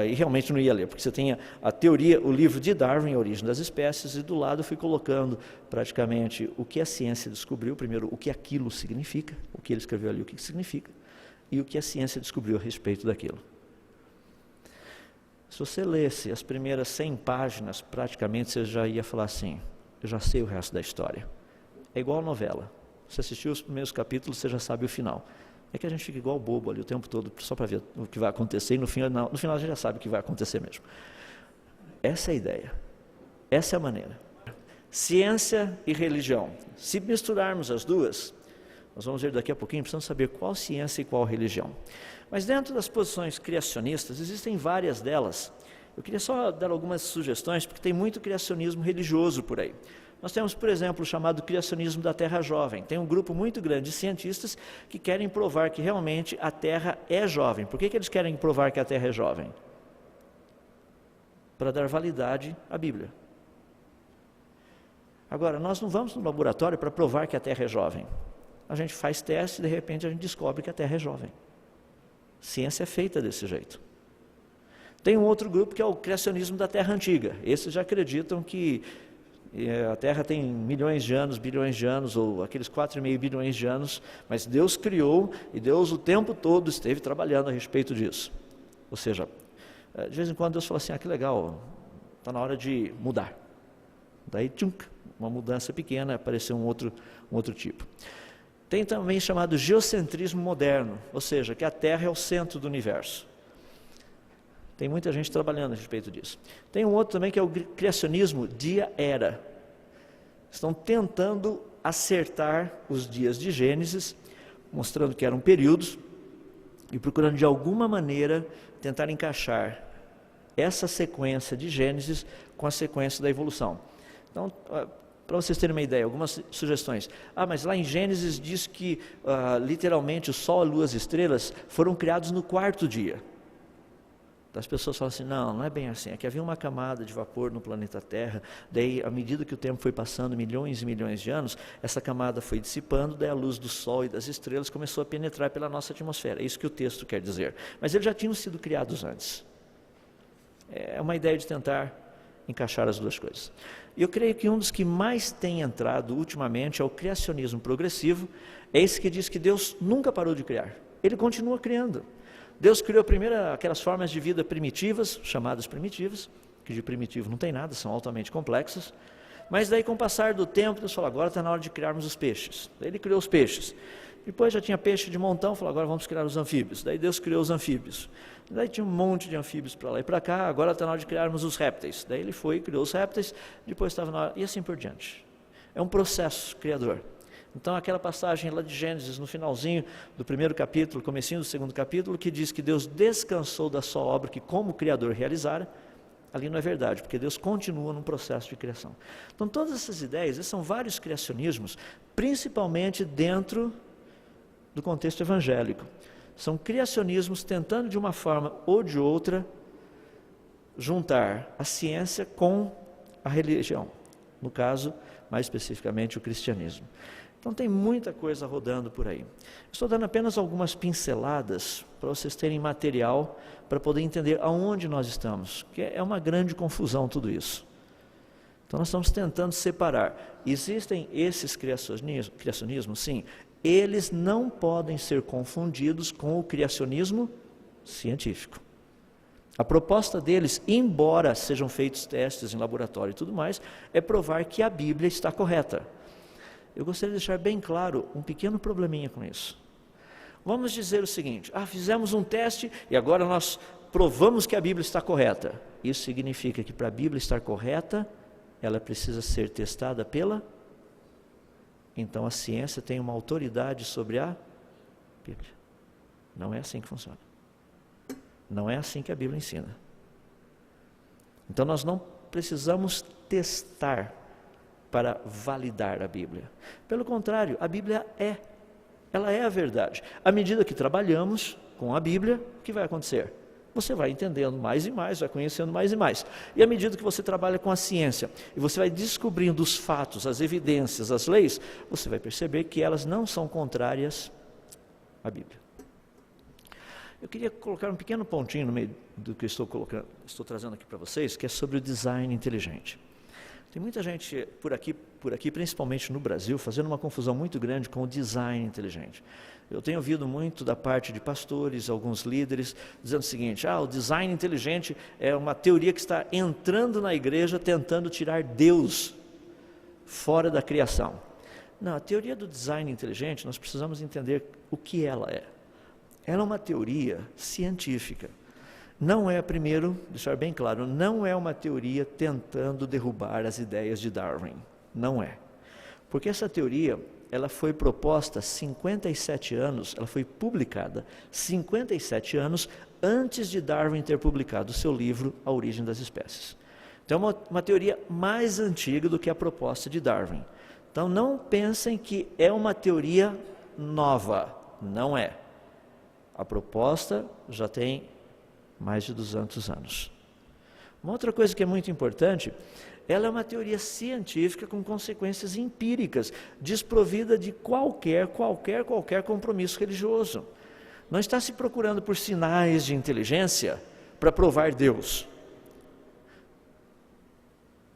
E realmente não ia ler, porque você tem a teoria, o livro de Darwin, A Origem das Espécies, e do lado eu fui colocando praticamente o que a ciência descobriu, primeiro o que aquilo significa, o que ele escreveu ali, o que significa, e o que a ciência descobriu a respeito daquilo. Se você lesse as primeiras 100 páginas, praticamente você já ia falar assim, eu já sei o resto da história. É igual novela. Você assistiu os primeiros capítulos, você já sabe o final. É que a gente fica igual bobo ali o tempo todo, só para ver o que vai acontecer, e no final a gente já sabe o que vai acontecer mesmo. Essa é a ideia. Essa é a maneira. Ciência e religião. Se misturarmos as duas, nós vamos ver daqui a pouquinho, precisamos saber qual ciência e qual religião. Mas dentro das posições criacionistas, existem várias delas. Eu queria só dar algumas sugestões, porque tem muito criacionismo religioso por aí. Nós temos, por exemplo, o chamado criacionismo da Terra jovem. Tem um grupo muito grande de cientistas que querem provar que realmente a Terra é jovem. Por que eles querem provar que a Terra é jovem? Para dar validade à Bíblia. Agora, nós não vamos no laboratório para provar que a Terra é jovem. A gente faz teste e de repente a gente descobre que a Terra é jovem. Ciência é feita desse jeito. Tem um outro grupo que é o criacionismo da Terra antiga. Esses já acreditam que a Terra tem milhões de anos, bilhões de anos, ou aqueles 4,5 bilhões de anos, mas Deus criou e Deus o tempo todo esteve trabalhando a respeito disso. Ou seja, de vez em quando Deus fala assim, que legal, está na hora de mudar. Daí, uma mudança pequena, apareceu um outro tipo. Tem também chamado geocentrismo moderno, ou seja, que a Terra é o centro do universo. Tem muita gente trabalhando a respeito disso. Tem um outro também que é o criacionismo dia-era. Estão tentando acertar os dias de Gênesis, mostrando que eram períodos, e procurando de alguma maneira tentar encaixar essa sequência de Gênesis com a sequência da evolução. Então, para vocês terem uma ideia, algumas sugestões. Mas lá em Gênesis diz que literalmente o Sol, a Lua, as estrelas foram criados no 4º dia. As pessoas falam assim, não é bem assim, é que havia uma camada de vapor no planeta Terra, daí à medida que o tempo foi passando, milhões e milhões de anos, essa camada foi dissipando, daí a luz do Sol e das estrelas começou a penetrar pela nossa atmosfera, é isso que o texto quer dizer. Mas eles já tinham sido criados antes. É uma ideia de tentar encaixar as duas coisas. E eu creio que um dos que mais tem entrado ultimamente é o criacionismo progressivo, é esse que diz que Deus nunca parou de criar, Ele continua criando. Deus criou primeiro aquelas formas de vida primitivas, chamadas primitivas, que de primitivo não tem nada, são altamente complexas, mas daí com o passar do tempo, Deus falou, agora está na hora de criarmos os peixes. Daí Ele criou os peixes. Depois já tinha peixe de montão, falou, agora vamos criar os anfíbios. Daí Deus criou os anfíbios. Daí tinha um monte de anfíbios para lá e para cá, agora está na hora de criarmos os répteis. Daí Ele foi e criou os répteis, depois estava na hora, e assim por diante. É um processo criador. Então aquela passagem lá de Gênesis, no finalzinho do 1º capítulo, comecinho do 2º capítulo, que diz que Deus descansou da sua obra que como Criador realizara, ali não é verdade, porque Deus continua num processo de criação. Então todas essas ideias, esses são vários criacionismos, principalmente dentro do contexto evangélico. São criacionismos tentando de uma forma ou de outra juntar a ciência com a religião, no caso, mais especificamente o cristianismo. Então tem muita coisa rodando por aí. Estou dando apenas algumas pinceladas para vocês terem material para poder entender aonde nós estamos, que é uma grande confusão tudo isso. Então nós estamos tentando separar. Existem esses criacionismos, sim, eles não podem ser confundidos com o criacionismo científico. A proposta deles, embora sejam feitos testes em laboratório e tudo mais, é provar que a Bíblia está correta. Eu gostaria de deixar bem claro um pequeno probleminha com isso. Vamos dizer o seguinte, fizemos um teste e agora nós provamos que a Bíblia está correta. Isso significa que para a Bíblia estar correta, ela precisa ser testada pela... Então a ciência tem uma autoridade sobre a Bíblia. Não é assim que funciona. Não é assim que a Bíblia ensina. Então nós não precisamos testar para validar a Bíblia. Pelo contrário, a Bíblia ela é a verdade. À medida que trabalhamos com a Bíblia, o que vai acontecer? você vai entendendo mais e mais, vai conhecendo mais e mais. E à medida que você trabalha com a ciência, e você vai descobrindo os fatos, as evidências, as leis, você vai perceber que elas não são contrárias à Bíblia. Eu queria colocar um pequeno pontinho no meio do que estou trazendo aqui para vocês, que é sobre o design inteligente. Tem muita gente por aqui, principalmente no Brasil, fazendo uma confusão muito grande com o design inteligente. Eu tenho ouvido muito da parte de pastores, alguns líderes, dizendo o seguinte: o design inteligente é uma teoria que está entrando na igreja tentando tirar Deus fora da criação. Não, a teoria do design inteligente, nós precisamos entender o que ela é. Ela é uma teoria científica. Não é, primeiro, deixar bem claro, não é uma teoria tentando derrubar as ideias de Darwin. Não é. Porque essa teoria, ela foi proposta 57 anos, ela foi publicada 57 anos antes de Darwin ter publicado o seu livro A Origem das Espécies. Então é uma teoria mais antiga do que a proposta de Darwin. Então não pensem que é uma teoria nova, não é. A proposta já tem mais de 200 anos. Uma outra coisa que é muito importante, ela é uma teoria científica com consequências empíricas, desprovida de qualquer compromisso religioso. Não está se procurando por sinais de inteligência para provar Deus.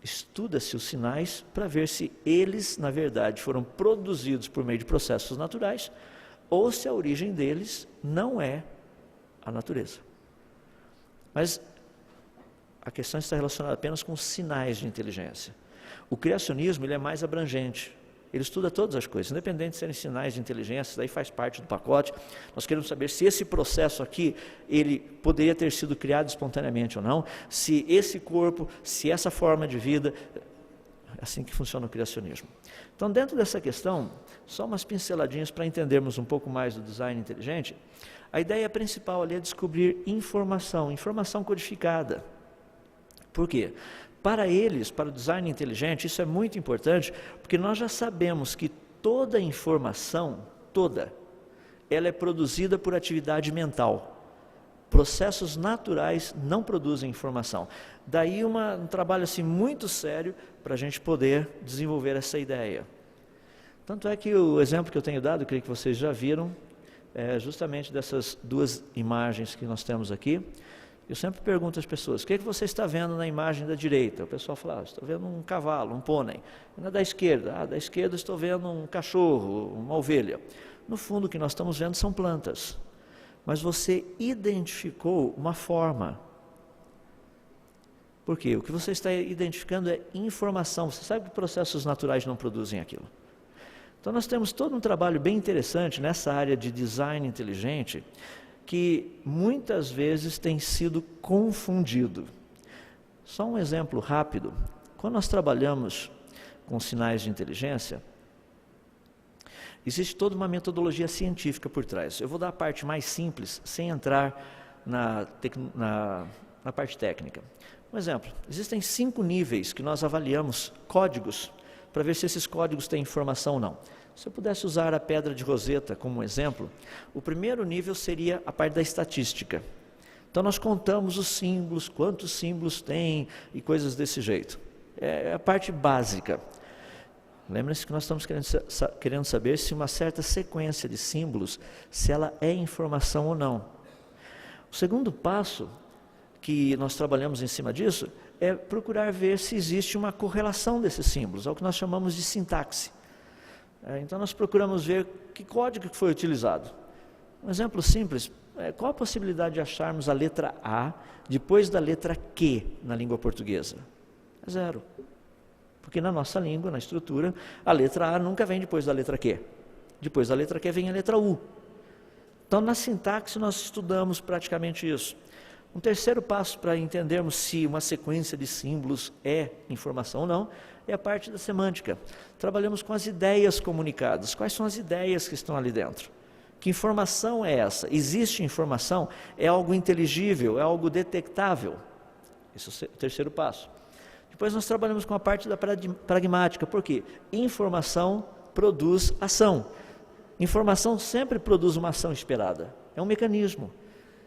Estuda-se os sinais para ver se eles, na verdade, foram produzidos por meio de processos naturais ou se a origem deles não é a natureza. Mas a questão está relacionada apenas com sinais de inteligência. O criacionismo ele é mais abrangente. Ele estuda todas as coisas, independente de serem sinais de inteligência, isso daí faz parte do pacote. Nós queremos saber se esse processo aqui, ele poderia ter sido criado espontaneamente ou não, se esse corpo, se essa forma de vida, é assim que funciona o criacionismo. Então, dentro dessa questão, só umas pinceladinhas para entendermos um pouco mais do design inteligente. A ideia principal ali é descobrir informação codificada. Por quê? Para eles, para o design inteligente, isso é muito importante, porque nós já sabemos que toda informação, ela é produzida por atividade mental. Processos naturais não produzem informação. Daí um trabalho assim, muito sério para a gente poder desenvolver essa ideia. Tanto é que o exemplo que eu tenho dado, creio que vocês já viram, é justamente dessas duas imagens que nós temos aqui. Eu sempre pergunto às pessoas: o que você está vendo na imagem da direita? O pessoal fala: estou vendo um cavalo, um pônei. E na da esquerda? Da esquerda estou vendo um cachorro, uma ovelha. No fundo, o que nós estamos vendo são plantas. Mas você identificou uma forma. Por quê? O que você está identificando é informação. Você sabe que processos naturais não produzem aquilo. Então nós temos todo um trabalho bem interessante nessa área de design inteligente, que muitas vezes tem sido confundido. Só um exemplo rápido. Quando nós trabalhamos com sinais de inteligência, existe toda uma metodologia científica por trás. Eu vou dar a parte mais simples, sem entrar na parte técnica. Um exemplo, existem 5 níveis que nós avaliamos códigos, para ver se esses códigos têm informação ou não. Se eu pudesse usar a pedra de Rosetta como exemplo, o primeiro nível seria a parte da estatística. Então nós contamos os símbolos, quantos símbolos tem e coisas desse jeito. É a parte básica. Lembre-se que nós estamos querendo saber se uma certa sequência de símbolos, se ela é informação ou não. O segundo passo que nós trabalhamos em cima disso é procurar ver se existe uma correlação desses símbolos, é o que nós chamamos de sintaxe. Então nós procuramos ver que código que foi utilizado. Um exemplo simples, qual a possibilidade de acharmos a letra A depois da letra Q na língua portuguesa? É 0. Porque na nossa língua, na estrutura, a letra A nunca vem depois da letra Q. Depois da letra Q vem a letra U. Então na sintaxe nós estudamos praticamente isso. Um terceiro passo para entendermos se uma sequência de símbolos é informação ou não, é a parte da semântica. Trabalhamos com as ideias comunicadas. Quais são as ideias que estão ali dentro? Que informação é essa? Existe informação? É algo inteligível? É algo detectável? Esse é o terceiro passo. Depois nós trabalhamos com a parte da pragmática. Por quê? Informação produz ação. Informação sempre produz uma ação esperada. É um mecanismo.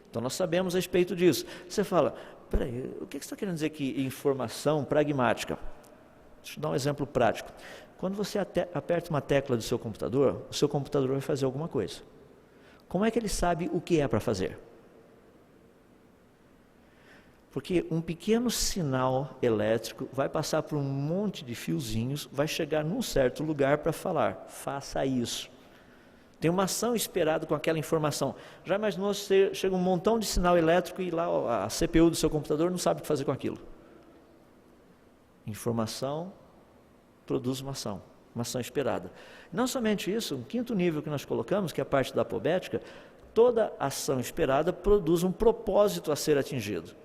Então nós sabemos a respeito disso. Você fala, peraí, o que você está querendo dizer que informação pragmática? Deixa eu dar um exemplo prático. Quando você aperta uma tecla do seu computador, o seu computador vai fazer alguma coisa. Como é que ele sabe o que é para fazer? Porque um pequeno sinal elétrico vai passar por um monte de fiozinhos, vai chegar num certo lugar para falar, faça isso. Tem uma ação esperada com aquela informação. Já imaginou se chega um montão de sinal elétrico e lá a CPU do seu computador não sabe o que fazer com aquilo? Informação produz uma ação esperada. Não somente isso, um quinto nível que nós colocamos, que é a parte da apobética, toda ação esperada produz um propósito a ser atingido.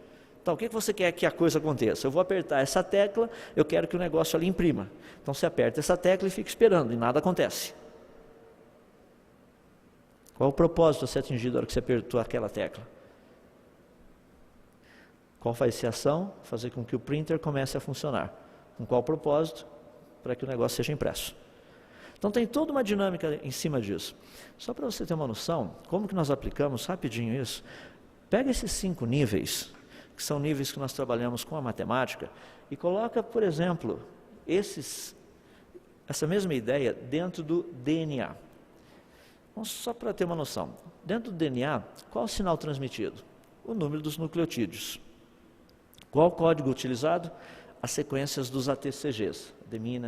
Então, o que você quer que a coisa aconteça? Eu vou apertar essa tecla, eu quero que o negócio ali imprima. Então, você aperta essa tecla e fica esperando, e nada acontece. Qual o propósito a ser atingido na hora que você apertou aquela tecla? Qual vai ser a ação? Fazer com que o printer comece a funcionar. Com qual propósito? Para que o negócio seja impresso. Então tem toda uma dinâmica em cima disso. Só para você ter uma noção, como que nós aplicamos rapidinho isso, pega esses 5 níveis, que são níveis que nós trabalhamos com a matemática, e coloca, por exemplo, essa mesma ideia dentro do DNA. Então, só para ter uma noção, dentro do DNA, qual o sinal transmitido? O número dos nucleotídeos. Qual o código utilizado? As sequências dos ATCGs,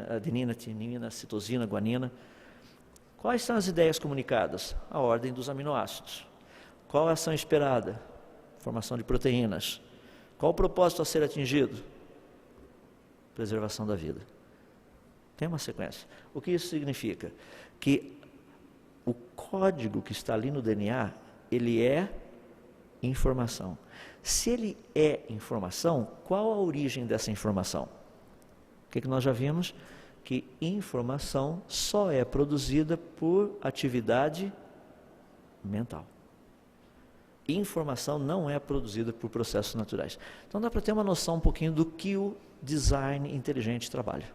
adenina, timina, citosina, guanina. Quais são as ideias comunicadas? A ordem dos aminoácidos. Qual a ação esperada? Formação de proteínas. Qual o propósito a ser atingido? Preservação da vida. Tem uma sequência. O que isso significa? Que o código que está ali no DNA, ele é informação. Se ele é informação, qual a origem dessa informação? O que nós já vimos? Que informação só é produzida por atividade mental. Informação não é produzida por processos naturais. Então dá para ter uma noção um pouquinho do que o design inteligente trabalha.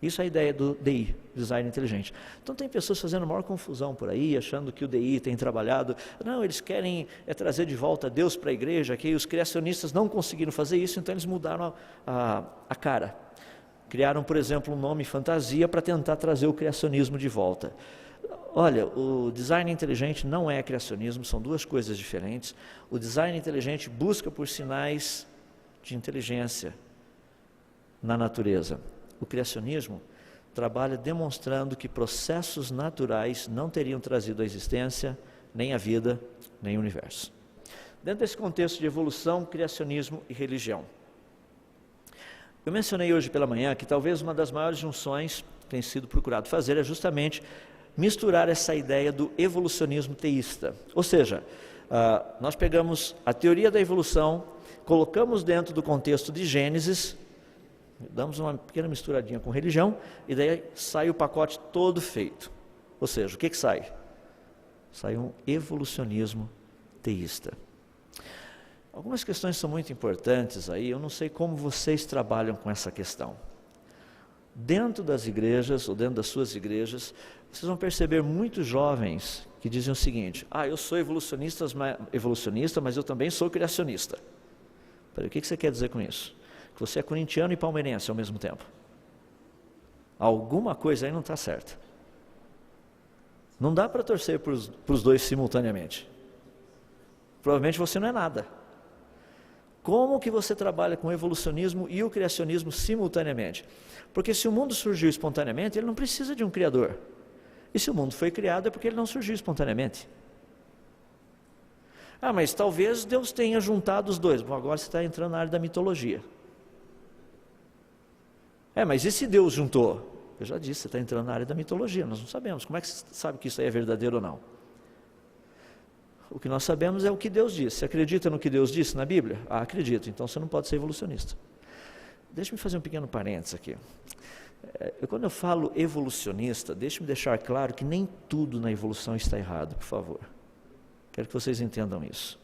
Isso é a ideia do DI, Design Inteligente. Então tem pessoas fazendo maior confusão por aí, achando que o DI tem trabalhado. Não, eles querem trazer de volta Deus para a igreja, que os criacionistas não conseguiram fazer isso, então eles mudaram a cara. Criaram, por exemplo, um nome fantasia para tentar trazer o criacionismo de volta. Olha, o design inteligente não é criacionismo, são duas coisas diferentes. O design inteligente busca por sinais de inteligência na natureza. O criacionismo trabalha demonstrando que processos naturais não teriam trazido a existência, nem a vida, nem o universo. Dentro desse contexto de evolução, criacionismo e religião. Eu mencionei hoje pela manhã que talvez uma das maiores junções que tem sido procurado fazer é justamente misturar essa ideia do evolucionismo teísta. Ou seja, nós pegamos a teoria da evolução, colocamos dentro do contexto de Gênesis, damos uma pequena misturadinha com religião, e daí sai o pacote todo feito. Ou seja, o que sai? Sai um evolucionismo teísta. Algumas questões são muito importantes aí, eu não sei como vocês trabalham com essa questão. Dentro das igrejas, ou dentro das suas igrejas, vocês vão perceber muitos jovens que dizem o seguinte: eu sou evolucionista, mas eu também sou criacionista. Peraí, o que você quer dizer com isso? Que você é corintiano e palmeirense ao mesmo tempo. Alguma coisa aí não está certa. Não dá para torcer para os dois simultaneamente. Provavelmente você não é nada. Como que você trabalha com o evolucionismo e o criacionismo simultaneamente? Porque se o mundo surgiu espontaneamente, ele não precisa de um criador. E se o mundo foi criado, é porque ele não surgiu espontaneamente. Mas talvez Deus tenha juntado os dois. Bom, agora você está entrando na área da mitologia. Mas e se Deus juntou? Eu já disse, você está entrando na área da mitologia, nós não sabemos. Como é que você sabe que isso aí é verdadeiro ou não? O que nós sabemos é o que Deus disse. Você acredita no que Deus disse na Bíblia? Acredito, então você não pode ser evolucionista. Deixa-me fazer um pequeno parênteses aqui. Quando eu falo evolucionista, deixe-me deixar claro que nem tudo na evolução está errado, por favor. Quero que vocês entendam isso.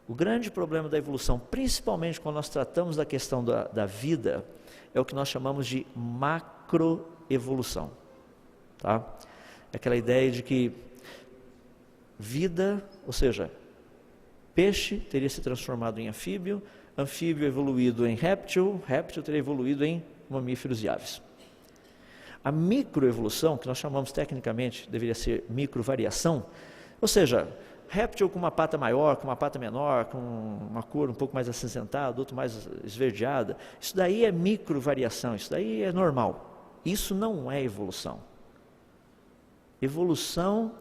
O grande problema da evolução, principalmente quando nós tratamos da questão da vida, é o que nós chamamos de macroevolução. Tá? É aquela ideia de que vida, ou seja, Peixe teria se transformado em anfíbio, anfíbio evoluído em réptil, réptil teria evoluído em mamíferos e aves. A microevolução, que nós chamamos tecnicamente, deveria ser microvariação, ou seja, réptil com uma pata maior, com uma pata menor, com uma cor um pouco mais acinzentada, outro mais esverdeada, isso daí é microvariação, isso daí é normal. Isso não é evolução. Evolução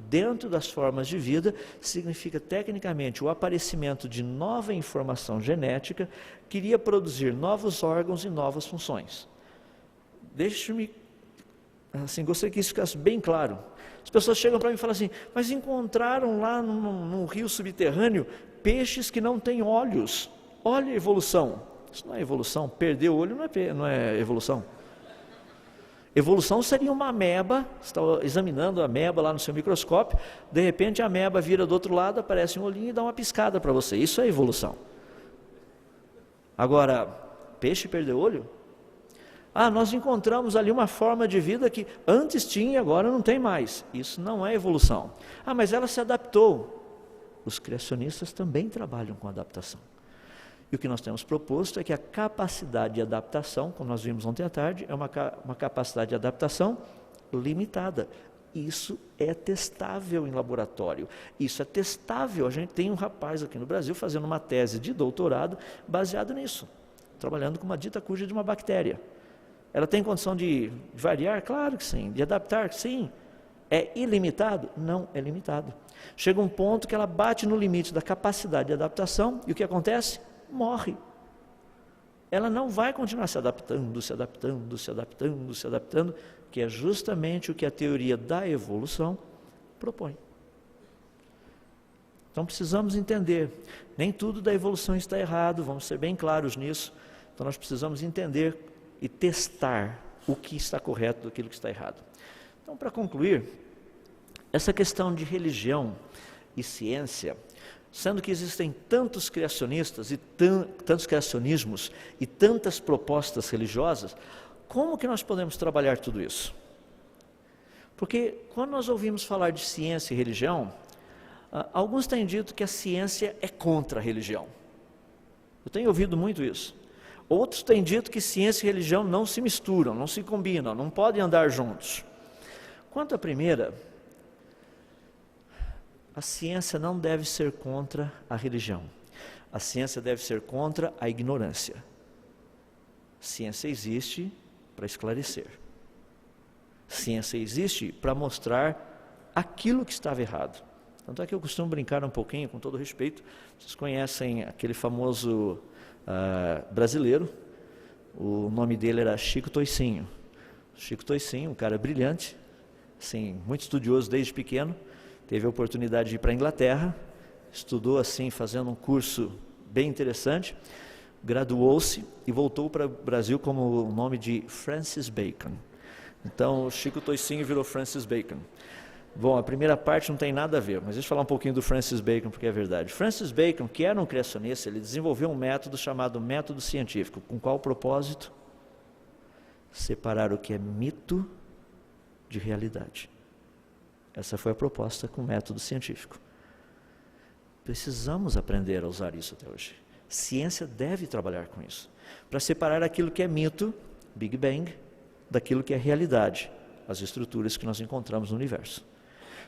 dentro das formas de vida significa tecnicamente o aparecimento de nova informação genética que iria produzir novos órgãos e novas funções. Deixe-me, assim, gostaria que isso ficasse bem claro. As pessoas chegam para mim e falam assim, mas encontraram lá num rio subterrâneo peixes que não têm olhos. Olha a evolução. Isso não é evolução. Perder o olho não é evolução. Evolução seria uma ameba, você está examinando a ameba lá no seu microscópio, de repente a ameba vira do outro lado, aparece um olhinho e dá uma piscada para você. Isso é evolução. Agora, peixe perder olho? Nós encontramos ali uma forma de vida que antes tinha e agora não tem mais. Isso não é evolução. Mas ela se adaptou. Os criacionistas também trabalham com adaptação. E o que nós temos proposto é que a capacidade de adaptação, como nós vimos ontem à tarde, é uma capacidade de adaptação limitada. Isso é testável em laboratório. Isso é testável. A gente tem um rapaz aqui no Brasil fazendo uma tese de doutorado baseado nisso, trabalhando com uma dita cuja de uma bactéria. Ela tem condição de variar? Claro que sim. De adaptar? Sim. É ilimitado? Não é limitado. Chega um ponto que ela bate no limite da capacidade de adaptação e o que acontece? Morre. Ela não vai continuar se adaptando, se adaptando, se adaptando, se adaptando, que é justamente o que a teoria da evolução propõe. Então precisamos entender, nem tudo da evolução está errado, vamos ser bem claros nisso. Então nós precisamos entender e testar o que está correto daquilo que está errado. Então, para concluir, essa questão de religião e ciência, sendo que existem tantos criacionistas e tantos criacionismos e tantas propostas religiosas, como que nós podemos trabalhar tudo isso? Porque quando nós ouvimos falar de ciência e religião, alguns têm dito que a ciência é contra a religião. Eu tenho ouvido muito isso. Outros têm dito que ciência e religião não se misturam, não se combinam, não podem andar juntos. Quanto à primeira, a ciência não deve ser contra a religião. A ciência deve ser contra a ignorância. A ciência existe para esclarecer. A ciência existe para mostrar aquilo que estava errado. Tanto é que eu costumo brincar um pouquinho, com todo respeito. Vocês conhecem aquele famoso brasileiro, o nome dele era Chico Toicinho. Chico Toicinho, um cara brilhante, assim, muito estudioso desde pequeno, teve a oportunidade de ir para a Inglaterra, estudou assim, fazendo um curso bem interessante, graduou-se e voltou para o Brasil como o nome de Francis Bacon. Então, o Chico Toicinho virou Francis Bacon. Bom, a primeira parte não tem nada a ver, mas deixa eu falar um pouquinho do Francis Bacon, porque é verdade. Francis Bacon, que era um criacionista, ele desenvolveu um método chamado método científico. Com qual propósito? Separar o que é mito de realidade. Essa foi a proposta com o método científico. Precisamos aprender a usar isso até hoje. Ciência deve trabalhar com isso, para separar aquilo que é mito, Big Bang, daquilo que é realidade, as estruturas que nós encontramos no universo.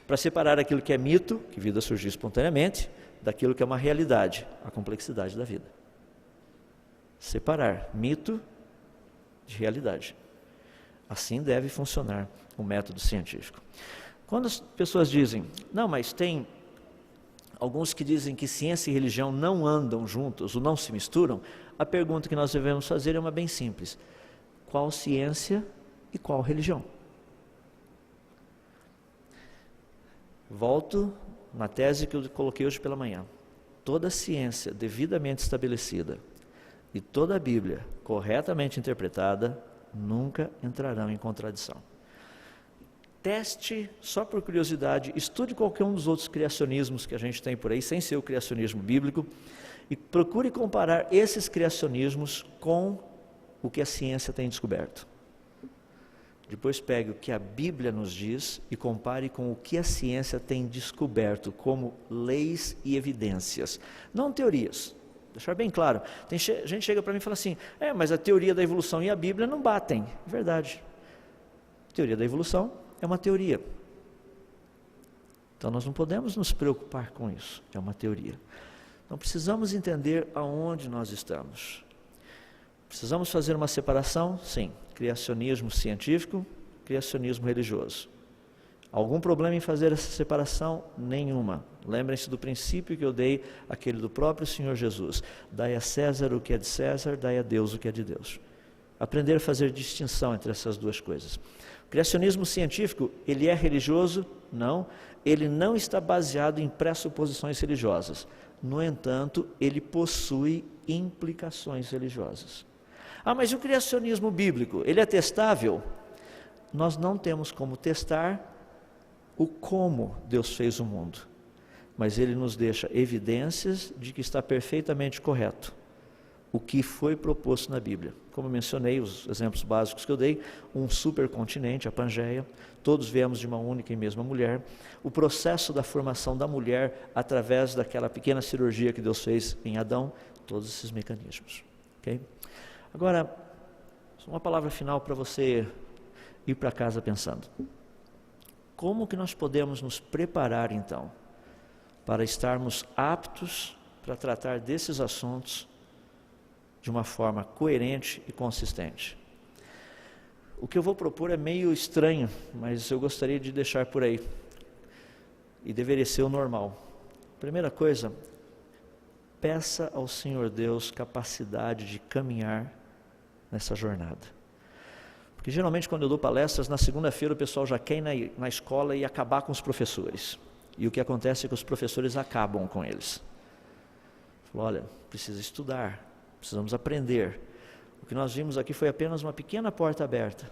Para separar aquilo que é mito, que vida surgiu espontaneamente, daquilo que é uma realidade, a complexidade da vida. Separar mito de realidade. Assim deve funcionar o método científico. Quando as pessoas dizem, não, mas tem alguns que dizem que ciência e religião não andam juntos ou não se misturam, a pergunta que nós devemos fazer é uma bem simples. Qual ciência e qual religião? Volto na tese que eu coloquei hoje pela manhã. Toda ciência devidamente estabelecida e toda a Bíblia corretamente interpretada nunca entrarão em contradição. Teste, só por curiosidade, estude qualquer um dos outros criacionismos que a gente tem por aí, sem ser o criacionismo bíblico, e procure comparar esses criacionismos com o que a ciência tem descoberto. Depois pegue o que a Bíblia nos diz e compare com o que a ciência tem descoberto como leis e evidências, não teorias. Deixar bem claro, gente chega para mim e fala assim, mas a teoria da evolução e a Bíblia não batem. Verdade. A teoria da evolução é uma teoria. Então nós não podemos nos preocupar com isso, é uma teoria. Então precisamos entender aonde nós estamos. Precisamos fazer uma separação? Sim. Criacionismo científico, criacionismo religioso. Algum problema em fazer essa separação? Nenhuma. Lembrem-se do princípio que eu dei, aquele do próprio Senhor Jesus. Dai a César o que é de César, dai a Deus o que é de Deus. Aprender a fazer distinção entre essas duas coisas. O criacionismo científico, ele é religioso? Não. Ele não está baseado em pressuposições religiosas. No entanto, ele possui implicações religiosas. Mas e o criacionismo bíblico? Ele é testável? Nós não temos como testar o como Deus fez o mundo, mas ele nos deixa evidências de que está perfeitamente correto o que foi proposto na Bíblia. Como eu mencionei, os exemplos básicos que eu dei, um supercontinente, a Pangeia, todos viemos de uma única e mesma mulher, o processo da formação da mulher através daquela pequena cirurgia que Deus fez em Adão, todos esses mecanismos. Okay? Agora, uma palavra final para você ir para casa pensando. Como que nós podemos nos preparar então para estarmos aptos para tratar desses assuntos de uma forma coerente e consistente? O que eu vou propor é meio estranho, mas eu gostaria de deixar por aí, e deveria ser o normal. Primeira coisa, peça ao Senhor Deus capacidade de caminhar nessa jornada. Porque geralmente quando eu dou palestras, na segunda-feira o pessoal já quer ir na escola e acabar com os professores. E o que acontece é que os professores acabam com eles. Falou, olha, precisa estudar, precisamos aprender. O que nós vimos aqui foi apenas uma pequena porta aberta.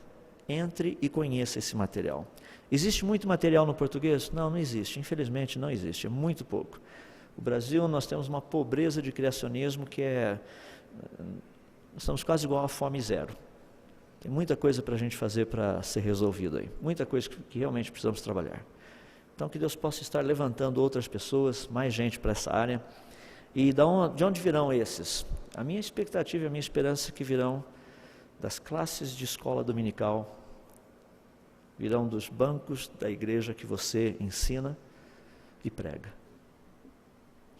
Entre e conheça esse material. Existe muito material no português? Não, não existe. Infelizmente não existe, é muito pouco. No Brasil nós temos uma pobreza de criacionismo que nós estamos quase igual à fome zero. Tem muita coisa para a gente fazer para ser resolvido aí. Muita coisa que realmente precisamos trabalhar. Então que Deus possa estar levantando outras pessoas, mais gente para essa área. E de onde virão esses? A minha expectativa e a minha esperança é que virão das classes de escola dominical, virão dos bancos da igreja que você ensina e prega.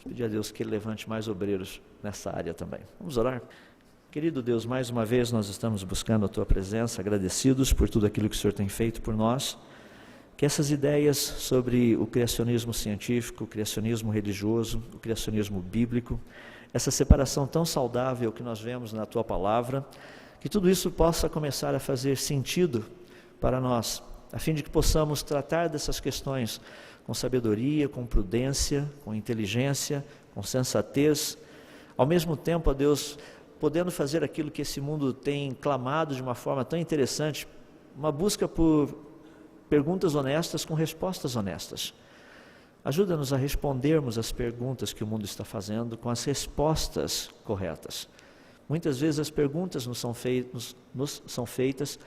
Vou pedir a Deus que Ele levante mais obreiros nessa área também. Vamos orar? Querido Deus, mais uma vez nós estamos buscando a Tua presença, agradecidos por tudo aquilo que o Senhor tem feito por nós. Que essas ideias sobre o criacionismo científico, o criacionismo religioso, o criacionismo bíblico, essa separação tão saudável que nós vemos na Tua palavra, que tudo isso possa começar a fazer sentido para nós, a fim de que possamos tratar dessas questões com sabedoria, com prudência, com inteligência, com sensatez, ao mesmo tempo, ó Deus, podendo fazer aquilo que esse mundo tem clamado de uma forma tão interessante, uma busca por perguntas honestas com respostas honestas. Ajuda-nos a respondermos as perguntas que o mundo está fazendo com as respostas corretas. Muitas vezes as perguntas nos são feitas,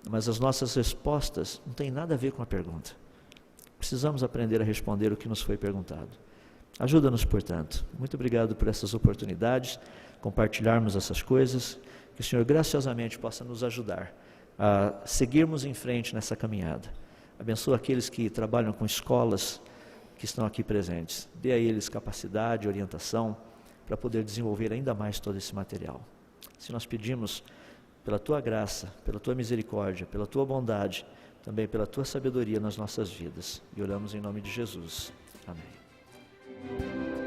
mas as nossas respostas não têm nada a ver com a pergunta. Precisamos aprender a responder o que nos foi perguntado. Ajuda-nos, portanto. Muito obrigado por essas oportunidades, compartilharmos essas coisas, que o Senhor graciosamente possa nos ajudar a seguirmos em frente nessa caminhada. Abençoa aqueles que trabalham com escolas que estão aqui presentes. Dê a eles capacidade, orientação, para poder desenvolver ainda mais todo esse material. Se nós pedimos pela Tua graça, pela Tua misericórdia, pela Tua bondade, também pela Tua sabedoria nas nossas vidas. E oramos em nome de Jesus. Amém.